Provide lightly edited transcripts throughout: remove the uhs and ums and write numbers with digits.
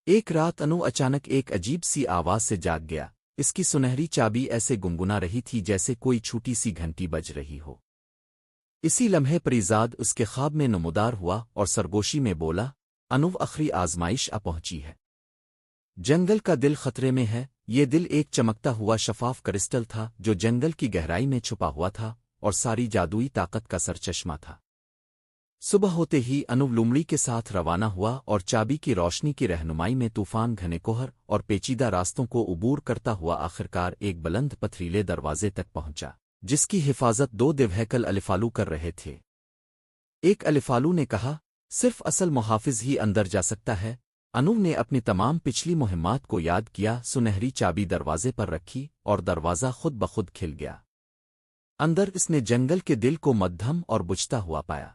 ایک رات انو اچانک ایک عجیب سی آواز سے جاگ گیا۔ اس کی سنہری چابی ایسے گنگنا رہی تھی جیسے کوئی چھوٹی سی گھنٹی بج رہی ہو۔ اسی لمحے پریزاد اس کے خواب میں نمودار ہوا اور سرگوشی میں بولا، انو آخری آزمائش آ پہنچی ہے۔ جنگل کا دل خطرے میں ہے۔ یہ دل ایک چمکتا ہوا شفاف کرسٹل تھا جو جنگل کی گہرائی میں چھپا ہوا تھا اور ساری جادوئی طاقت کا سرچشمہ تھا۔ صبح ہوتے ہی انو لومڑی کے ساتھ روانہ ہوا اور چابی کی روشنی کی رہنمائی میں طوفان گھنے کوہر اور پیچیدہ راستوں کو عبور کرتا ہوا آخرکار ایک بلند پتھریلے دروازے تک پہنچا، جس کی حفاظت دو دیوہیکل الفالو کر رہے تھے۔ ایک الفالو نے کہا، صرف اصل محافظ ہی اندر جا سکتا ہے۔ انو نے اپنی تمام پچھلی مہمات کو یاد کیا، سنہری چابی دروازے پر رکھی اور دروازہ خود بخود کھل گیا۔ اندر اس نے جنگل کے دل کو مدھم اور بجھتا ہوا پایا۔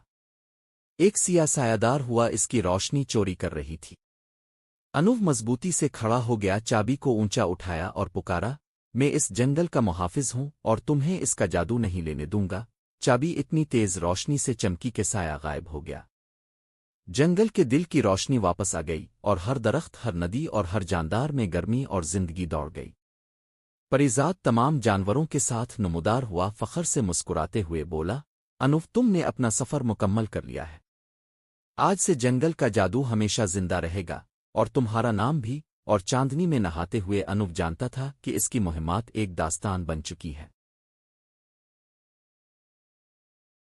ایک سیاہ سایہ ہوا اس کی روشنی چوری کر رہی تھی۔ انو مضبوطی سے کھڑا ہو گیا، چابی کو اونچا اٹھایا اور پکارا، میں اس جنگل کا محافظ ہوں اور تمہیں اس کا جادو نہیں لینے دوں گا۔ چابی اتنی تیز روشنی سے چمکی کہ سایہ غائب ہو گیا۔ جنگل کے دل کی روشنی واپس آ گئی اور ہر درخت، ہر ندی اور ہر جاندار میں گرمی اور زندگی دوڑ گئی۔ پریزاد تمام جانوروں کے ساتھ نمودار ہوا، فخر سے مسکراتے ہوئے بولا، انو تم نے اپنا سفر مکمل کر لیا ہے۔ آج سے جنگل کا جادو ہمیشہ زندہ رہے گا اور تمہارا نام بھی۔ اور چاندنی میں نہاتے ہوئے انو جانتا تھا کہ اس کی مہمات ایک داستان بن چکی ہے۔